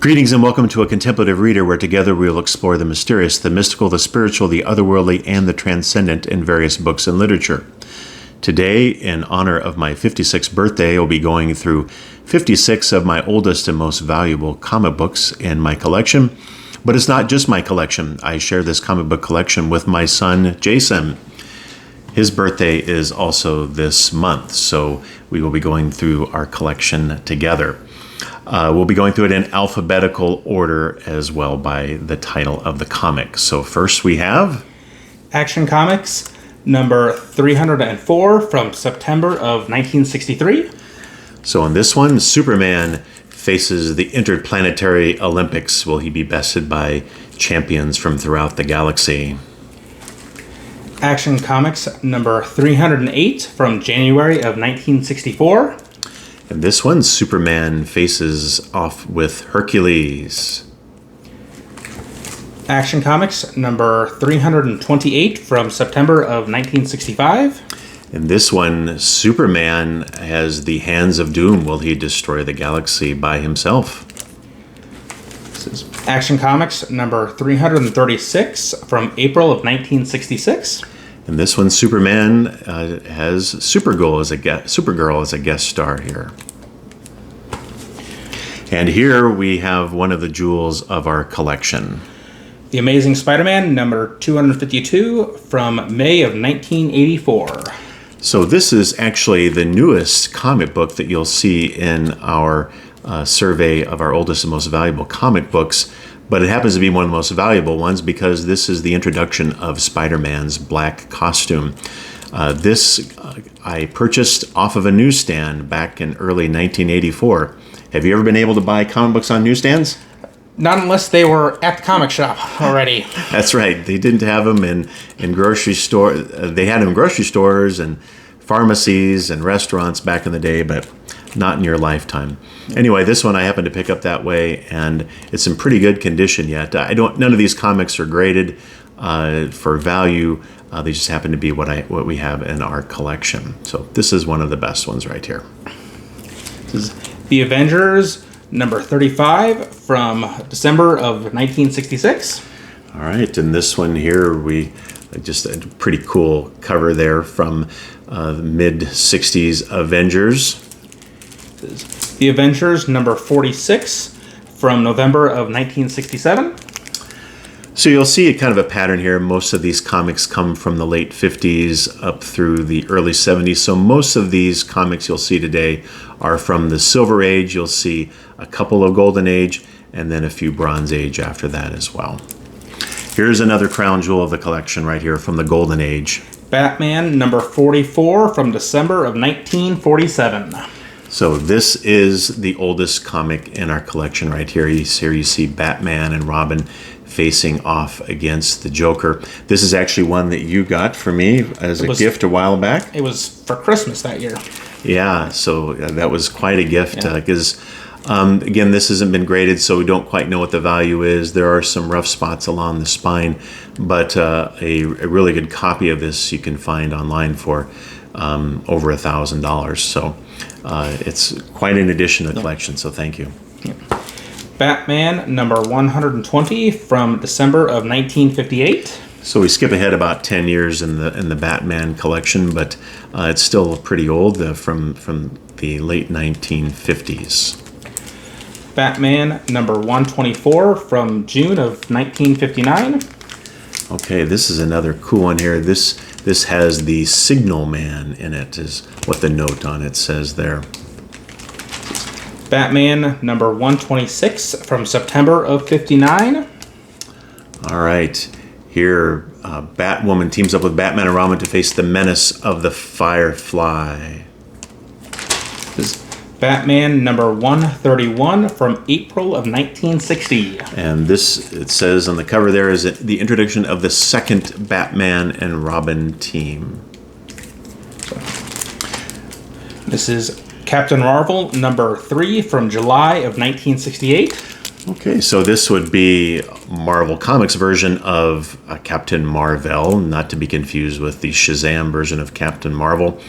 Greetings and welcome to A Contemplative Reader, where together we will explore the mysterious, the mystical, the spiritual, the otherworldly, and the transcendent in various books and literature. Today, in honor of my 56th birthday, I'll be going through 56 of my oldest and most valuable comic books in my collection. But it's not just my collection. I share this comic book collection with my son, Jason. His birthday is also this month, so we will be going through our collection together. We'll be going through it in alphabetical order as well by the title of the comic. So first we have Action Comics number 304 from September of 1963. So in this one, Superman faces the interplanetary Olympics. Will he be bested by champions from throughout the galaxy? Action Comics number 308 from January of 1964. In this one, Superman faces off with Hercules. Action Comics number 328 from September of 1965. In this one, Superman has the hands of doom. Will he destroy the galaxy by himself? This is Action Comics number 336 from April of 1966. In this one, Superman has Supergirl as a guest star here. And here we have one of the jewels of our collection. The Amazing Spider-Man number 252 from May of 1984. So this is actually the newest comic book that you'll see in our survey of our oldest and most valuable comic books. But it happens to be one of the most valuable ones because this is the introduction of Spider-Man's black costume. This I purchased off of a newsstand back in early 1984. Have you ever been able to buy comic books on newsstands? Not unless they were at the comic shop already. That's right. They didn't have them in grocery stores. They had them in grocery stores and pharmacies and restaurants back in the day, but not in your lifetime. Anyway, this one I happened to pick up that way, and it's in pretty good condition yet. None of these comics are graded for value. They just happen to be what we have in our collection. So this is one of the best ones right here. This is The Avengers number 35 from December of 1966. All right, and this one here, we just a pretty cool cover there from the mid-60s Avengers. The Avengers number 46 from November of 1967. So you'll see kind of a pattern here. Most of these comics come from the late 50s up through the early 70s. So most of these comics you'll see today are from the Silver Age. You'll see a couple of Golden Age and then a few Bronze Age after that as well. Here's another crown jewel of the collection right here from the Golden Age. Batman number 44 from December of 1947. So this is the oldest comic in our collection right here. Here you see Batman and Robin facing off against the Joker. This is actually one that you got for me as a gift a while back. It was for Christmas that year. Yeah, so that was quite a gift because, again, this hasn't been graded, so we don't quite know what the value is. There are some rough spots along the spine, but a really good copy of this you can find online for over $1,000. So it's quite an addition to the collection, so thank you. Yeah. Batman number 120 from December of 1958. So we skip ahead about 10 years in the Batman collection, but it's still pretty old from the late 1950s. Batman number 124 from June of 1959. Okay, this is another cool one here. This has the Signal Man in it, is what the note on it says there. Batman number 126 from September of 59. All right, here Batwoman teams up with Batman and Robin to face the menace of the Firefly. This is Batman number 131 from April of 1960. And this, it says on the cover there, is the introduction of the second Batman and Robin team. This is Captain Marvel number 3 from July of 1968. Okay, so this would be Marvel Comics version of Captain Marvel, not to be confused with the Shazam version of Captain Marvel.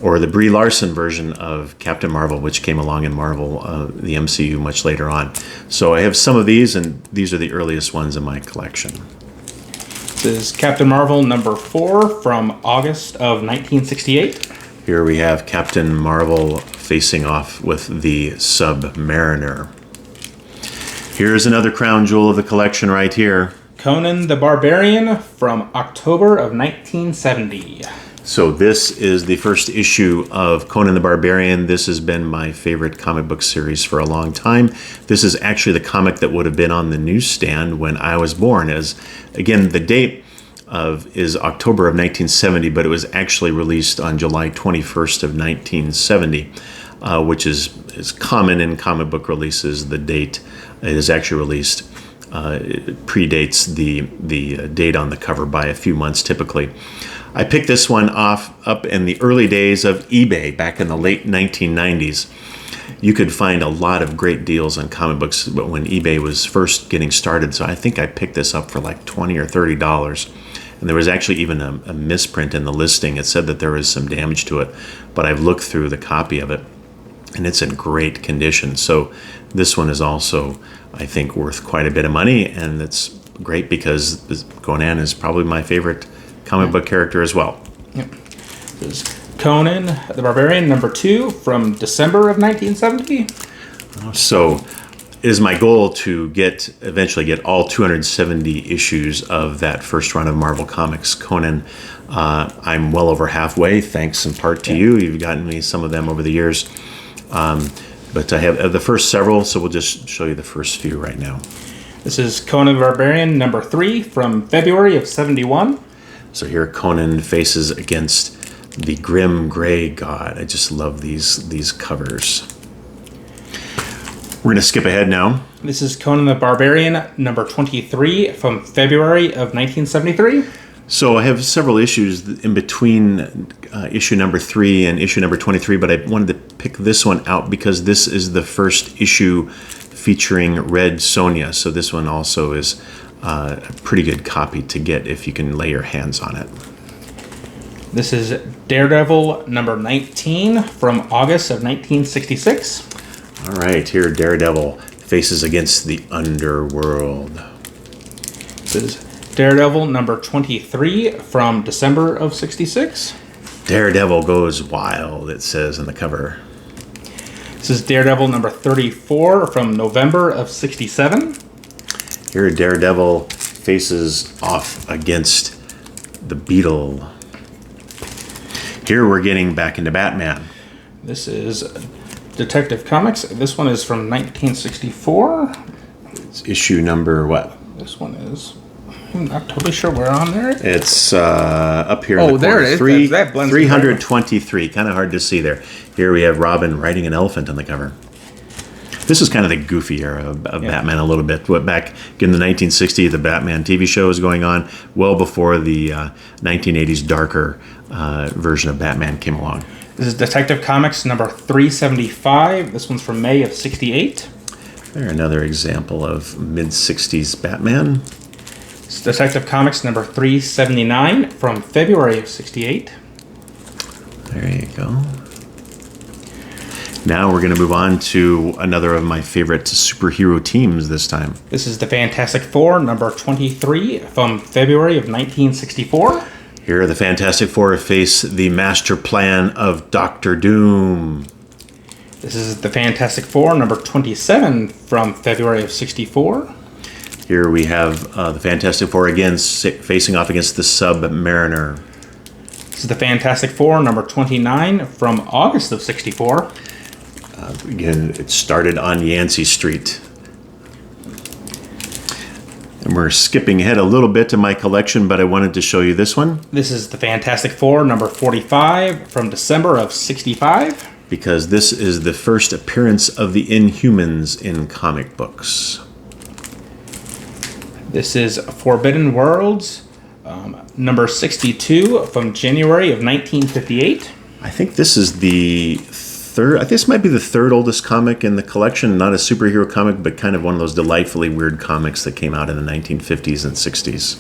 or the Brie Larson version of Captain Marvel, which came along in Marvel, the MCU, much later on. So I have some of these, and these are the earliest ones in my collection. This is Captain Marvel number 4 from August of 1968. Here we have Captain Marvel facing off with the Submariner. Here's another crown jewel of the collection right here. Conan the Barbarian from October of 1970. So this is the first issue of Conan the Barbarian. This has been my favorite comic book series for a long time. This is actually the comic that would have been on the newsstand when I was born. As again, the date is October of 1970, but it was actually released on July 21st of 1970, which is common in comic book releases. The date it is actually released predates the date on the cover by a few months typically. I picked this one up in the early days of eBay back in the late 1990s. You could find a lot of great deals on comic books when eBay was first getting started, so I think I picked this up for like $20 or $30. And there was actually even a misprint in the listing. It said that there was some damage to it, but I've looked through the copy of it, and it's in great condition. So this one is also, I think, worth quite a bit of money, and it's great because Conan is probably my favorite comic book character as well. Yep. This is Conan the Barbarian number 2 from December of 1970. So it is my goal to eventually get all 270 issues of that first run of Marvel Comics Conan. I'm well over halfway, thanks in part to you. You've gotten me some of them over the years. But I have the first several, so we'll just show you the first few right now. This is Conan the Barbarian number 3 from February of 71. So here Conan faces against the grim gray god. I just love these covers. We're going to skip ahead now. This is Conan the Barbarian number 23 from February of 1973. So I have several issues in between issue number 3 and issue number 23, but I wanted to pick this one out because this is the first issue featuring Red Sonja. So this one also is a pretty good copy to get if you can lay your hands on it. This is Daredevil number 19 from August of 1966. All right, here Daredevil faces against the underworld. This is Daredevil number 23 from December of 66. Daredevil goes wild, it says on the cover. This is Daredevil number 34 from November of 67. Here Daredevil faces off against the Beetle. Here we're getting back into Batman. This is Detective Comics. This one is from 1964. It's issue number what? This one is... I'm not totally sure where on there. It's up here. In the there corner. it is. That blends 323. Kind of hard to see there. Here we have Robin riding an elephant on the cover. This is kind of the goofy era of Batman a little bit. Back in the 1960s, the Batman TV show was going on well before the 1980s darker version of Batman came along. This is Detective Comics number 375. This one's from May of 68. There, another example of mid-60s Batman. This is Detective Comics number 379 from February of 68. There you go. Now we're going to move on to another of my favorite superhero teams this time. This is the Fantastic Four, number 23, from February of 1964. Here the Fantastic Four face the master plan of Doctor Doom. This is the Fantastic Four, number 27, from February of 64. Here we have the Fantastic Four again facing off against the Submariner. This is the Fantastic Four, number 29, from August of 64. Again, it started on Yancey Street. And we're skipping ahead a little bit to my collection, but I wanted to show you this one. This is the Fantastic Four, number 45, from December of 65. Because this is the first appearance of the Inhumans in comic books. This is Forbidden Worlds, number 62, from January of 1958. I think this is the third. I think this might be the third oldest comic in the collection. Not a superhero comic, but kind of one of those delightfully weird comics that came out in the 1950s and 60s.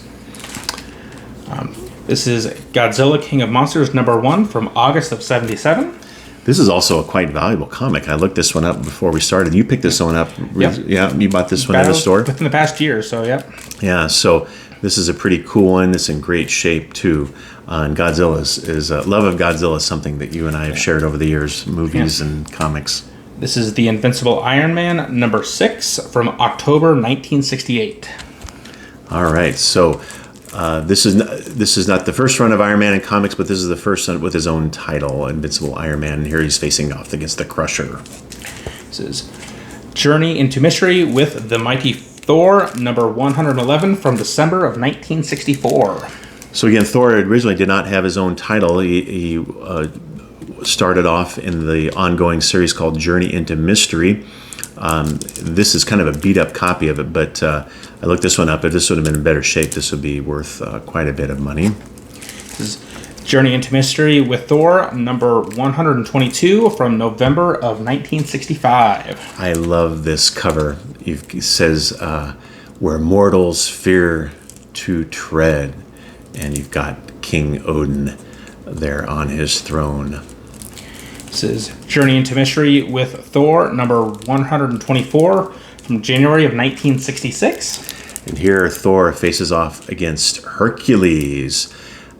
This is Godzilla, King of Monsters, number 1 from August of 77. This is also a quite valuable comic. I looked this one up before we started. You picked this one up. Yep. Yeah, you bought this one in the store? Within the past year, so yep. Yeah, so this is a pretty cool one. It's in great shape, too. And Godzilla is love of Godzilla is something that you and I have shared over the years, movies and comics. This is the Invincible Iron Man, number 6 from October 1968. All right, so this is not the first run of Iron Man in comics, but this is the first one with his own title, Invincible Iron Man. And here he's facing off against the Crusher. This is Journey into Mystery with the Mighty Thor, number 111 from December of 1964. So again, Thor originally did not have his own title. He started off in the ongoing series called Journey into Mystery. This is kind of a beat-up copy of it, but I looked this one up. If this would have been in better shape, this would be worth quite a bit of money. This is Journey into Mystery with Thor, number 122 from November of 1965. I love this cover. It says, where mortals fear to tread. And you've got King Odin there on his throne. This is Journey into Mystery with Thor, number 124 from January of 1966. And here Thor faces off against Hercules.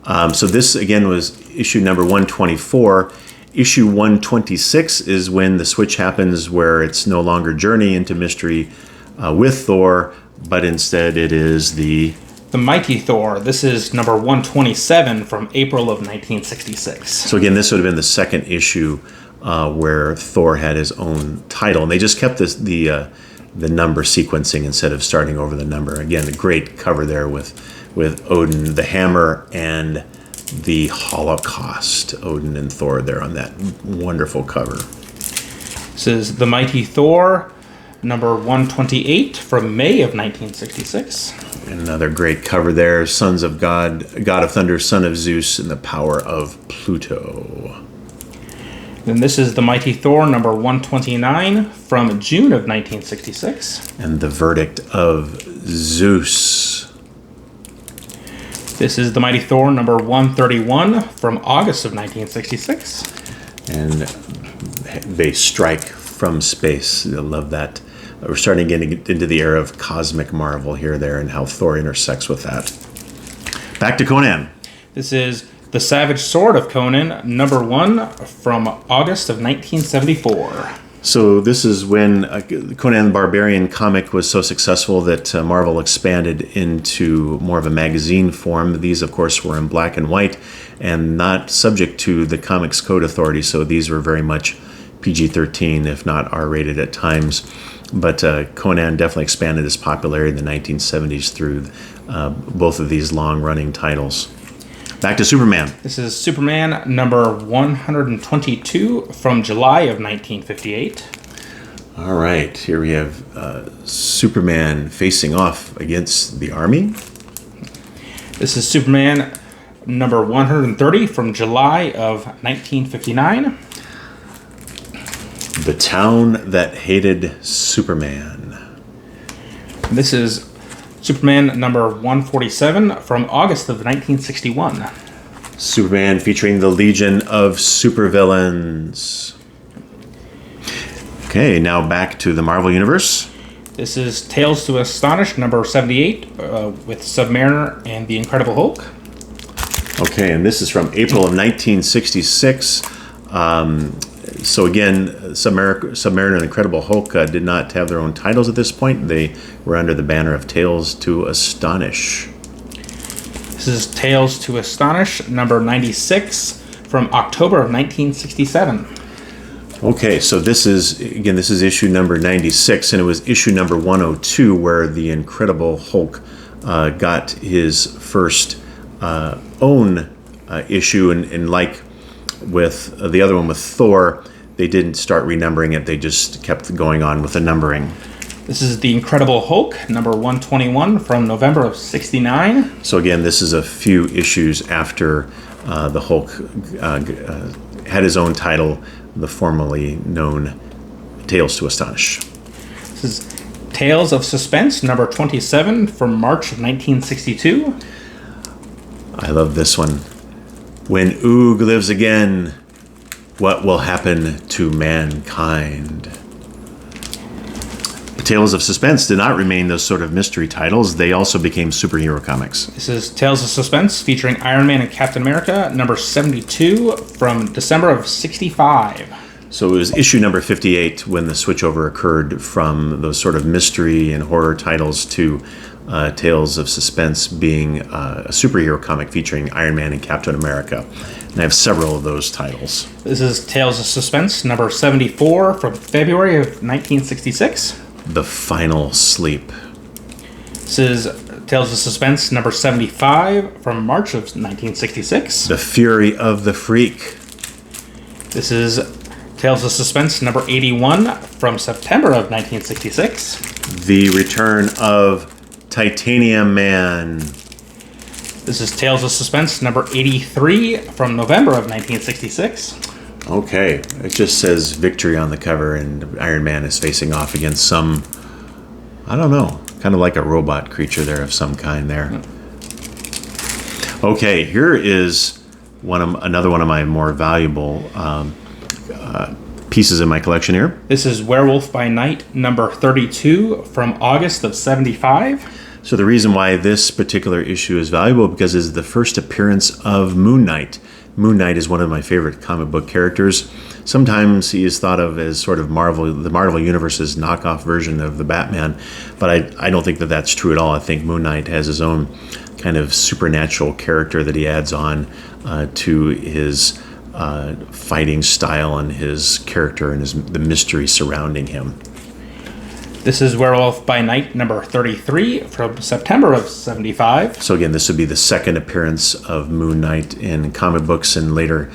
So this, again, was issue number 124. Issue 126 is when the switch happens where it's no longer Journey into Mystery with Thor, but instead it is the Mighty Thor. This is number 127 from April of 1966. So again, this would have been the second issue where Thor had his own title, and they just kept the number sequencing instead of starting over the number. Again, a great cover there with Odin, the hammer, and the Holocaust. Odin and Thor there on that wonderful cover. This is the Mighty Thor, number 128 from May of 1966. Another great cover there. Sons of God, God of Thunder, Son of Zeus, and the power of Pluto. Then this is the Mighty Thor, number 129 from June of 1966. And the verdict of Zeus. This is the Mighty Thor, number 131 from August of 1966. And they strike from space. I love that. We're starting to get into the era of cosmic marvel here, there, and how Thor intersects with that. Back to Conan. This is The Savage Sword of Conan, number 1 from August of 1974. So this is when Conan the Barbarian comic was so successful that Marvel expanded into more of a magazine form. These, of course, were in black and white and not subject to the Comics Code Authority, so these were very much PG-13, if not R-rated at times. But Conan definitely expanded his popularity in the 1970s through both of these long-running titles. Back to Superman. This is Superman, number 122 from July of 1958. All right, here we have Superman facing off against the army. This is Superman, number 130 from July of 1959. The town that hated Superman. This is Superman number 147 from August of 1961. Superman featuring the Legion of Supervillains. Okay, now back to the Marvel Universe. This is Tales to Astonish number 78 with Submariner and the Incredible Hulk. Okay, and this is from April of 1966. So again, Submariner and Incredible Hulk did not have their own titles at this point. They were under the banner of Tales to Astonish. This is Tales to Astonish, number 96, from October of 1967. Okay, so this is issue number 96, and it was issue number 102 where the Incredible Hulk got his first own issue, and like with the other one with Thor, they didn't start renumbering it. They just kept going on with the numbering. This is The Incredible Hulk, number 121 from November of 69. So again, this is a few issues after the Hulk had his own title, the formerly known Tales to Astonish. This is Tales of Suspense, number 27 from March of 1962. I love this one. When Oog lives again, what will happen to mankind? The Tales of Suspense did not remain those sort of mystery titles. They also became superhero comics. This is Tales of Suspense featuring Iron Man and Captain America, number 72 from December of 65. So it was issue number 58 when the switchover occurred from those sort of mystery and horror titles to Tales of Suspense being a superhero comic featuring Iron Man and Captain America. And I have several of those titles. This is Tales of Suspense, number 74 from February of 1966. The Final Sleep. This is Tales of Suspense, number 75 from March of 1966. The Fury of the Freak. This is Tales of Suspense, number 81 from September of 1966. The Return of Titanium Man. This is Tales of Suspense, number 83 from November of 1966. Okay, it just says victory on the cover, and Iron Man is facing off against some, I don't know, kind of like a robot creature there of some kind there. Okay, here is another one of my more valuable pieces in my collection here. This is Werewolf by Night, number 32 from August of 75. So the reason why this particular issue is valuable because it's the first appearance of Moon Knight. Moon Knight is one of my favorite comic book characters. Sometimes he is thought of as sort of the Marvel Universe's knockoff version of the Batman, but I don't think that that's true at all. I think Moon Knight has his own kind of supernatural character that he adds on to his fighting style and his character and the mystery surrounding him. This is Werewolf by Night, number 33 from September of 75. So again, this would be the second appearance of Moon Knight in comic books, and later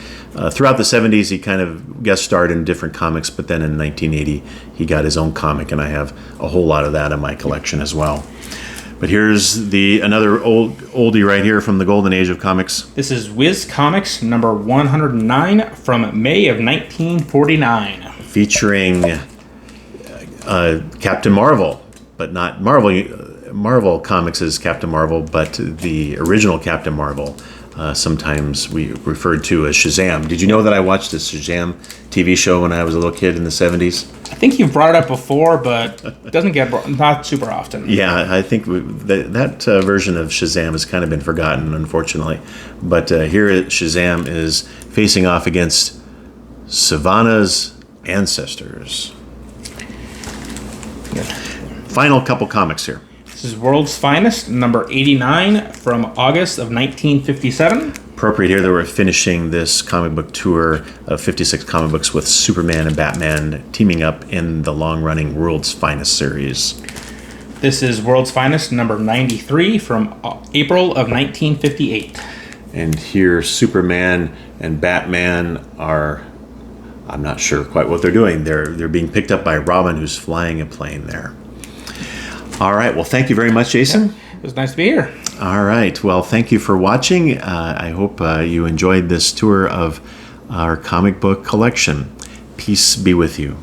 throughout the 70s he kind of guest starred in different comics, but then in 1980 he got his own comic, and I have a whole lot of that in my collection as well. But here's another oldie right here from the golden age of comics. This is Whiz Comics, number 109 from May of 1949. Featuring Captain Marvel, but not Marvel Comics is Captain Marvel, but the original Captain Marvel, sometimes we referred to as Shazam. Did you know that I watched the Shazam TV show when I was a little kid in the 70s? I think you've brought it up before, but it doesn't get not super often. Yeah, I think that version of Shazam has kind of been forgotten, unfortunately. But here Shazam is facing off against Savannah's ancestors. Final couple comics here. This is World's Finest, number 89 from August of 1957. Appropriate here that we're finishing this comic book tour of 56 comic books with Superman and Batman teaming up in the long-running World's Finest series. This is World's Finest, number 93 from April of 1958. And here Superman and Batman are, I'm not sure quite what they're doing. They're being picked up by Robin, who's flying a plane there. All right. Well, thank you very much, Jason. Yeah, it was nice to be here. All right. Well, thank you for watching. I hope you enjoyed this tour of our comic book collection. Peace be with you.